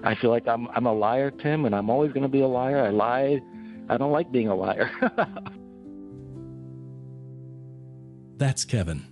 I feel like I'm a liar, Tim, and I'm always going to be a liar. I lied. I don't like being a liar. That's Kevin.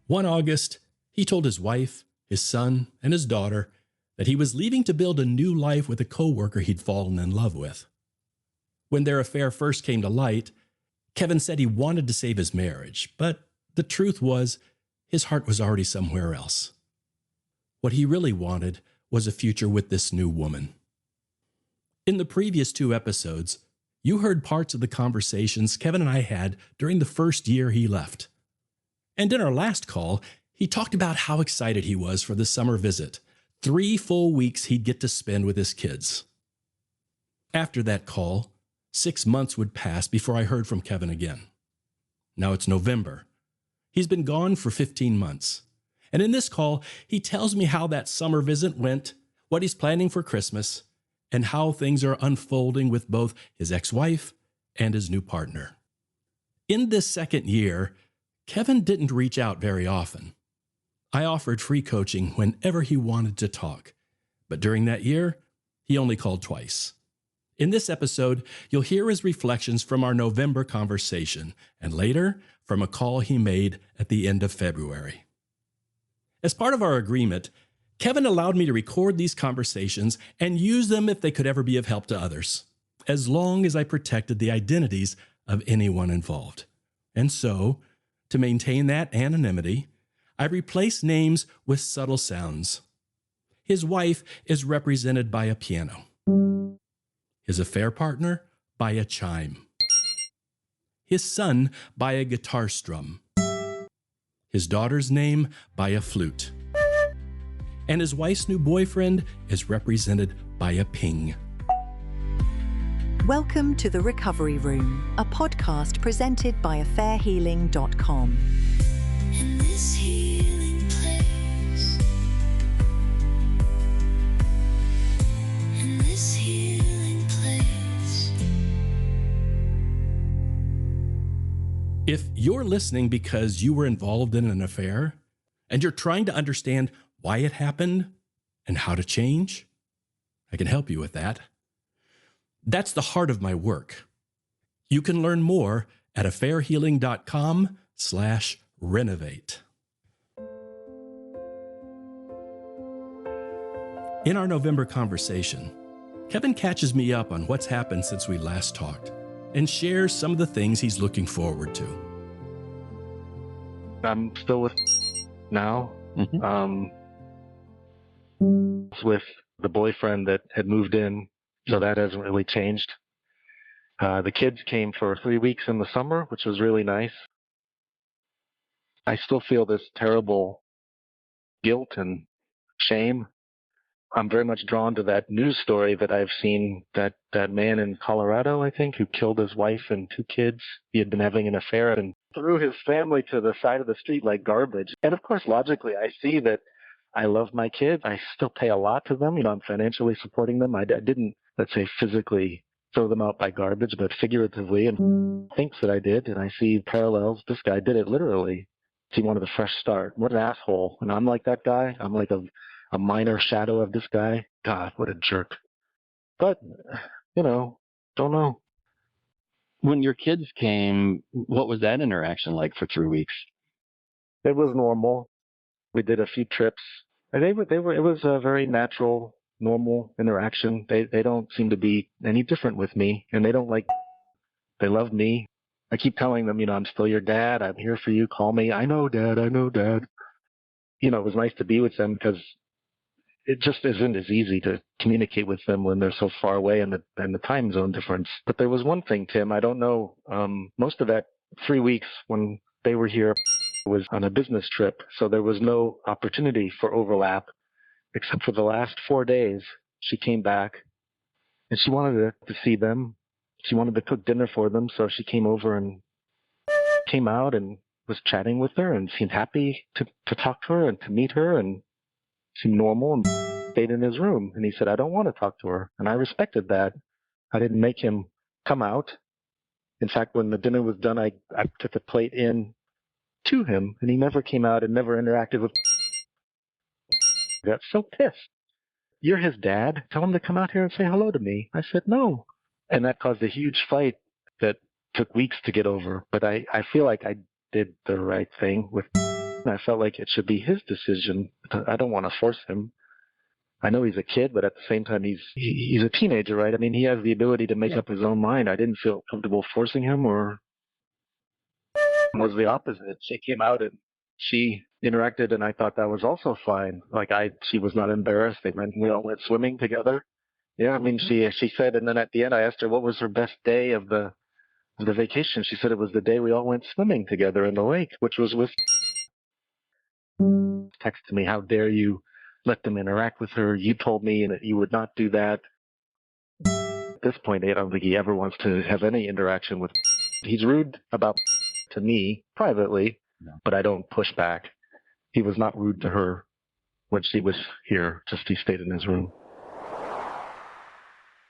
One August, he told his wife, his son, and his daughter that he was leaving to build a new life with a coworker he'd fallen in love with. When their affair first came to light, Kevin said he wanted to save his marriage, but the truth was his heart was already somewhere else. What he really wanted was a future with this new woman. In the previous 2 episodes, you heard parts of the conversations Kevin and I had during the first year he left. And in our last call, he talked about how excited he was for the summer visit, 3 full weeks he'd get to spend with his kids. After that call, 6 months would pass before I heard from Kevin again. Now it's November. He's been gone for 15 months. And in this call, he tells me how that summer visit went, what he's planning for Christmas, and how things are unfolding with both his ex-wife and his new partner. In this second year, Kevin didn't reach out very often. I offered free coaching whenever he wanted to talk, but during that year, he only called twice. In this episode, you'll hear his reflections from our November conversation, and later, from a call he made at the end of February. As part of our agreement, Kevin allowed me to record these conversations and use them if they could ever be of help to others, as long as I protected the identities of anyone involved. And so, to maintain that anonymity, I replaced names with subtle sounds. His wife is represented by a piano. His affair partner by a chime. His son by a guitar strum. His daughter's name by a flute. And his wife's new boyfriend is represented by a ping. Welcome to The Recovery Room, a podcast presented by affairhealing.com. In this healing place, in this healing place. If you're listening because you were involved in an affair and you're trying to understand why it happened and how to change, I can help you with that. That's the heart of my work. You can learn more at affairhealing.com/renovate. In our November conversation, Kevin catches me up on what's happened since we last talked and shares some of the things he's looking forward to. I'm still with now. With the boyfriend that had moved in, so that hasn't really changed. The kids came for 3 weeks in the summer, which was really nice. I still feel this terrible guilt and shame. I'm very much drawn to that news story that I've seen, that man in Colorado, I think, who killed his wife and 2 kids. He had been having an affair and threw his family to the side of the street like garbage. And of course, logically, I see that I love my kids. I still pay a lot to them. I'm financially supporting them. I didn't, let's say, physically throw them out by garbage, but figuratively, and thinks that I did. And I see parallels. This guy did it literally. He wanted a fresh start. What an asshole. And I'm like that guy. I'm like a minor shadow of this guy. God, what a jerk. But, don't know. When your kids came, what was that interaction like for 3 weeks? It was normal. We did a few trips. And it was a very natural, normal interaction. They don't seem to be any different with me, and they love me. I keep telling them, I'm still your dad. I'm here for you. Call me. I know, Dad. I know, Dad. It was nice to be with them because it just isn't as easy to communicate with them when they're so far away and the time zone difference. But there was one thing, Tim, I don't know. Most of that 3 weeks when they were here was on a business trip, so there was no opportunity for overlap, except for the last 4 days. She came back, and she wanted to see them. She wanted to cook dinner for them, so she came over and came out and was chatting with her and seemed happy to talk to her and to meet her and seemed normal, and stayed in his room. And he said, I don't want to talk to her. And I respected that. I didn't make him come out. In fact, when the dinner was done, I took the plate in to him, and he never came out and never interacted with. I got so pissed. "You're his dad. Tell him to come out here and say hello to me." I said, "No." And that caused a huge fight that took weeks to get over. But I feel like I did the right thing with. I felt like it should be his decision. I don't want to force him. I know he's a kid, but at the same time, he's a teenager, right? I mean, he has the ability to make up his own mind. I didn't feel comfortable forcing him, or was the opposite. She came out and she interacted, and I thought that was also fine. Like she was not embarrassed. We all went swimming together. Yeah, I mean, she said, and then at the end, I asked her what was her best day of the vacation. She said it was the day we all went swimming together in the lake, which was with. Texted me, "How dare you let them interact with her? You told me that you would not do that." At this point, I don't think he ever wants to have any interaction with. He's rude about to me privately, but I don't push back. He was not rude to her when she was here, just he stayed in his room.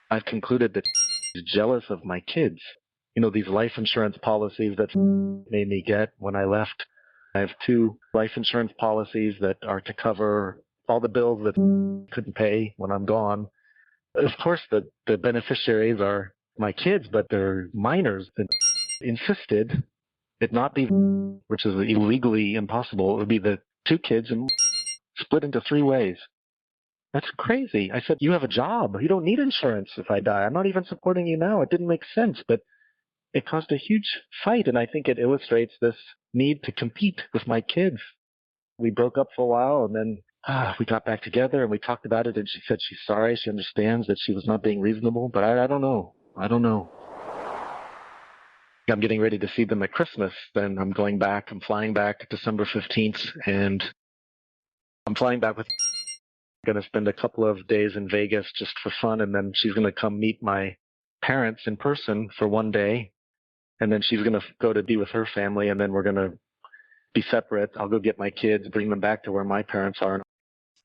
I've concluded that he's jealous of my kids. You know, these life insurance policies that made me get when I left. I have 2 life insurance policies that are to cover all the bills that couldn't pay when I'm gone. Of course, the beneficiaries are my kids, but they're minors, and insisted it not be, which is illegally impossible. It would be the 2 kids and split into 3 ways. That's crazy. I said, "You have a job. You don't need insurance if I die. I'm not even supporting you now." It didn't make sense, but it caused a huge fight, and I think it illustrates this need to compete with my kids. We broke up for a while, and then we got back together, and we talked about it, and she said she's sorry. She understands that she was not being reasonable, but I don't know. I don't know. I'm getting ready to see them at Christmas. Then I'm going back. I'm flying back December 15th, and I'm flying back with. Going to spend a couple of days in Vegas just for fun, and then she's going to come meet my parents in person for one day, and then she's going to go to be with her family, and then we're going to be separate. I'll go get my kids, bring them back to where my parents are.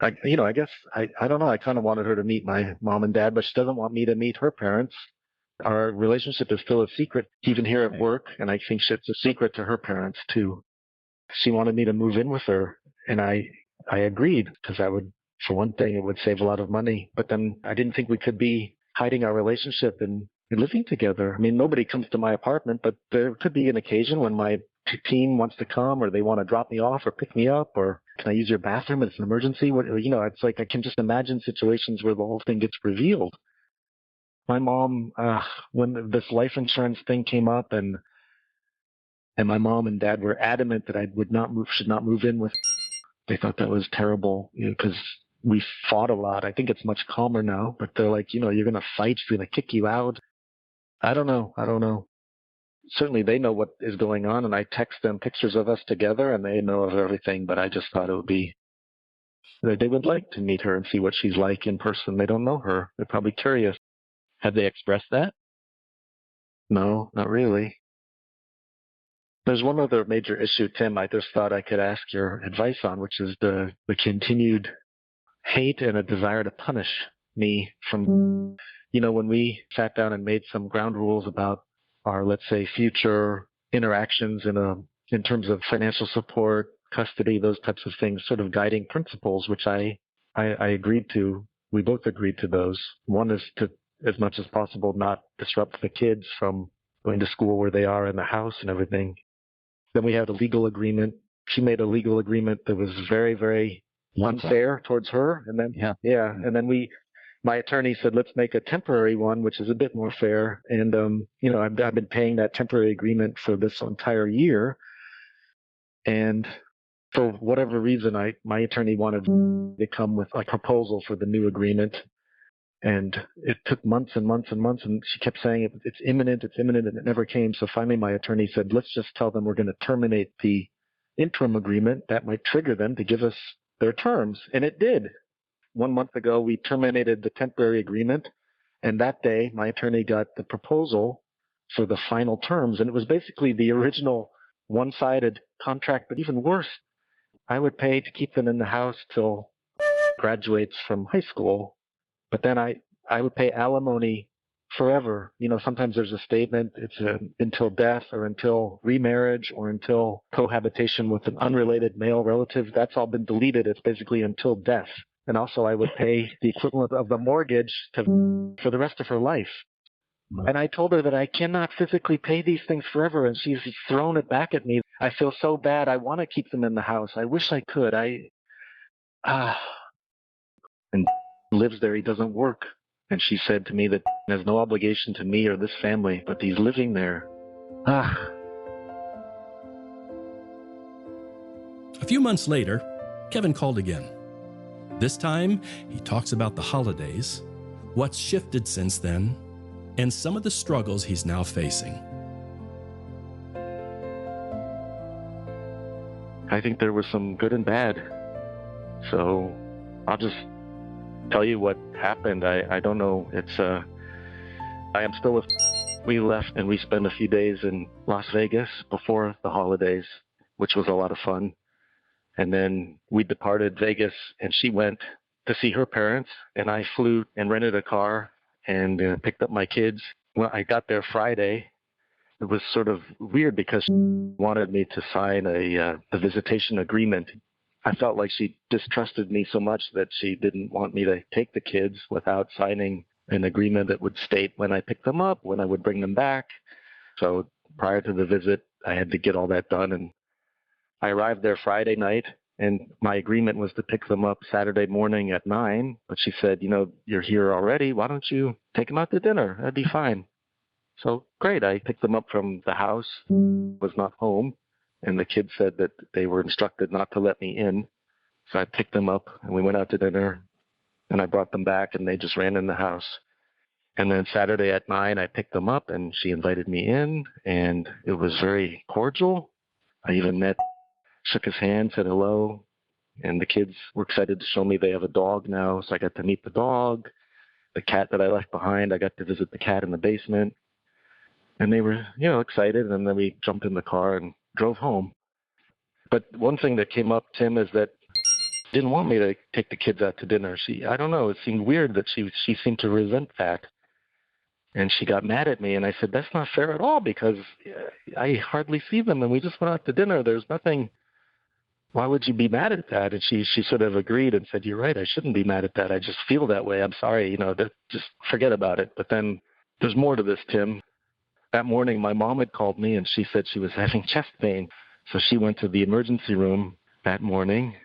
I guess I don't know. I kind of wanted her to meet my mom and dad, but she doesn't want me to meet her parents. Our relationship is still a secret, even here at work, and I think it's a secret to her parents too. She wanted me to move in with her, and I agreed because I would. For one thing, it would save a lot of money. But then I didn't think we could be hiding our relationship and living together. I mean, nobody comes to my apartment, but there could be an occasion when my team wants to come, or they want to drop me off or pick me up, or can I use your bathroom? It's an emergency. It's like I can just imagine situations where the whole thing gets revealed. My mom, when this life insurance thing came up, and my mom and dad were adamant that I should not move in with. They thought that was terrible because we fought a lot. I think it's much calmer now, but they're like, you're going to fight. She's going to kick you out. I don't know. Certainly they know what is going on, and I text them pictures of us together, and they know of everything, but I just thought they would like to meet her and see what she's like in person. They don't know her. They're probably curious. Have they expressed that? No, not really. There's one other major issue, Tim, I just thought I could ask your advice on, which is the continued hate and a desire to punish me from, when we sat down and made some ground rules about our, let's say, future interactions in terms of financial support, custody, those types of things, sort of guiding principles, which I agreed to. We both agreed to those. One is to, as much as possible, not disrupt the kids from going to school where they are in the house and everything. Then we had a legal agreement. She made a legal agreement that was very, very unfair towards her. And then, and then my attorney said, let's make a temporary one, which is a bit more fair. And, I've been paying that temporary agreement for this entire year. And for whatever reason, my attorney wanted to come with a proposal for the new agreement. And it took months and months and months, and she kept saying it's imminent, and it never came. So finally my attorney said, let's just tell them we're going to terminate the interim agreement. That might trigger them to give us their terms. And it did. 1 month ago, we terminated the temporary agreement, and that day my attorney got the proposal for the final terms. And it was basically the original one-sided contract, but even worse. I would pay to keep them in the house till graduates from high school. But then I would pay alimony forever. Sometimes there's a statement, it's until death or until remarriage or until cohabitation with an unrelated male relative. That's all been deleted. It's basically until death. And also I would pay the equivalent of the mortgage for the rest of her life. And I told her that I cannot physically pay these things forever, and she's thrown it back at me. I feel so bad. I want to keep them in the house. I wish I could. And lives there. He doesn't work. And she said to me that he has no obligation to me or this family, but he's living there. Ah. A few months later, Kevin called again. This time, he talks about the holidays, what's shifted since then, and some of the struggles he's now facing. I think there was some good and bad. So I'll just tell you what happened. I don't know. I am still with. We left and we spent a few days in Las Vegas before the holidays, which was a lot of fun. And then we departed Vegas and she went to see her parents, and I flew and rented a car and picked up my kids. Well, I got there Friday. It was sort of weird because she wanted me to sign a visitation agreement. I felt like she distrusted me so much that she didn't want me to take the kids without signing an agreement that would state when I picked them up, when I would bring them back. So prior to the visit, I had to get all that done. And I arrived there Friday night, and my agreement was to pick them up Saturday morning at 9. But she said, you're here already. Why don't you take them out to dinner? That'd be fine. So great. I picked them up from the house, was not home. And the kids said that they were instructed not to let me in. So I picked them up and we went out to dinner, and I brought them back and they just ran in the house. And then Saturday at 9, I picked them up and she invited me in, and it was very cordial. I even shook his hand, said hello. And the kids were excited to show me they have a dog now. So I got to meet the dog. The cat that I left behind, I got to visit the cat in the basement. And they were, excited. And then we jumped in the car and drove home. But one thing that came up, Tim, is that she didn't want me to take the kids out to dinner. I don't know, it seemed weird that she seemed to resent that. And she got mad at me, and I said, that's not fair at all, because I hardly see them, and we just went out to dinner. There's nothing. Why would you be mad at that? And she sort of agreed and said, you're right, I shouldn't be mad at that. I just feel that way. I'm sorry, just forget about it. But then there's more to this, Tim. That morning, my mom had called me, and she said she was having chest pain. So she went to the emergency room that morning,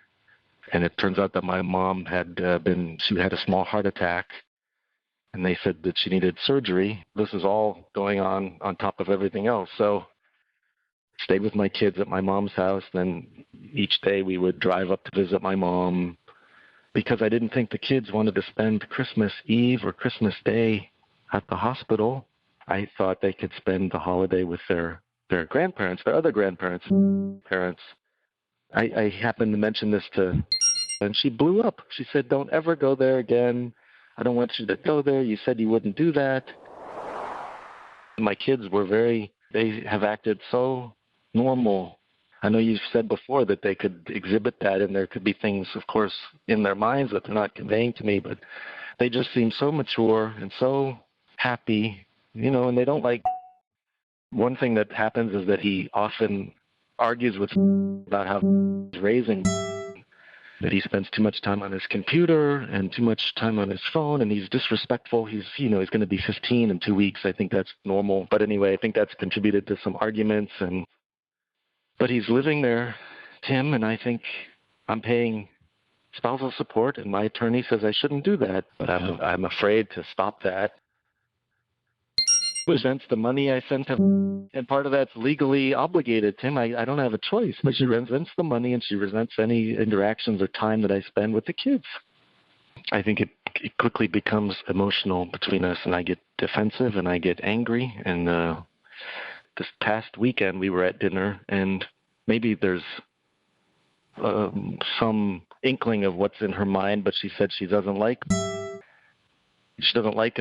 and it turns out that my mom she had a small heart attack, and they said that she needed surgery. This is all going on top of everything else. So stayed with my kids at my mom's house. Then each day we would drive up to visit my mom, because I didn't think the kids wanted to spend Christmas Eve or Christmas Day at the hospital. I thought they could spend the holiday with their grandparents, their other grandparents, parents. I happened to mention this and she blew up. She said, don't ever go there again. I don't want you to go there. You said you wouldn't do that. My kids they have acted so normal. I know you've said before that they could exhibit that, and there could be things, of course, in their minds that they're not conveying to me, but they just seem so mature and so happy, and they don't like. One thing that happens is that he often argues with about how he's raising, that he spends too much time on his computer and too much time on his phone, and he's disrespectful. He's going to be 15 in 2 weeks. I think that's normal. But anyway, I think that's contributed to some arguments. But he's living there, Tim, and I think I'm paying spousal support, and my attorney says I shouldn't do that. But I'm afraid to stop that. Resents the money I sent him, and part of that's legally obligated, Tim. I don't have a choice, but she resents the money, and she resents any interactions or time that I spend with the kids. I think it quickly becomes emotional between us, and I get defensive and I get angry. And this past weekend we were at dinner, and maybe there's some inkling of what's in her mind, but she said she doesn't like him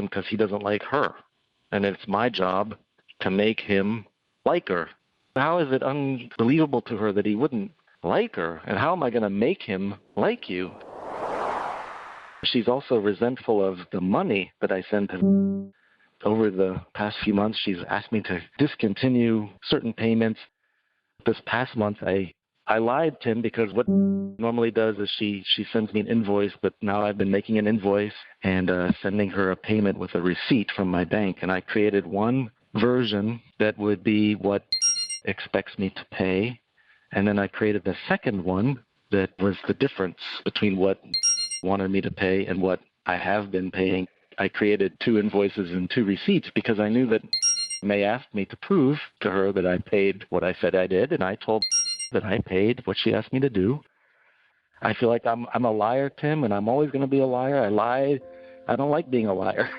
because he doesn't like her. And it's my job to make him like her. How is it unbelievable to her that he wouldn't like her? And how am I going to make him like you? She's also resentful of the money that I send him. Over the past few months, she's asked me to discontinue certain payments. This past month, I I lied, Tim, because what normally does is she sends me an invoice, but now I've been making an invoice and sending her a payment with a receipt from my bank. And I created one version that would be what expects me to pay. And then I created the second one that was the difference between what wanted me to pay and what I have been paying. I created 2 invoices and 2 receipts because I knew that May asked me to prove to her that I paid what I said I did, and I told that I paid what she asked me to do. I feel like I'm a liar, Tim, and I'm always going to be a liar. I lied. I don't like being a liar.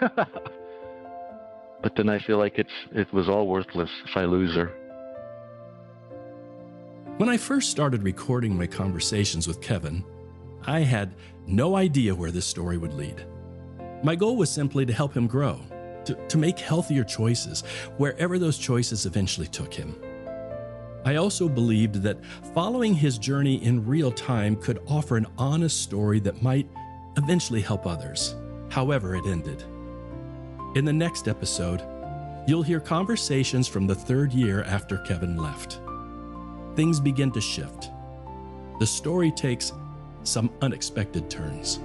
But then I feel like it was all worthless if I lose her. When I first started recording my conversations with Kevin, I had no idea where this story would lead. My goal was simply to help him grow, to make healthier choices, wherever those choices eventually took him. I also believed that following his journey in real time could offer an honest story that might eventually help others, however it ended. In the next episode, you'll hear conversations from the 3rd year after Kevin left. Things begin to shift. The story takes some unexpected turns.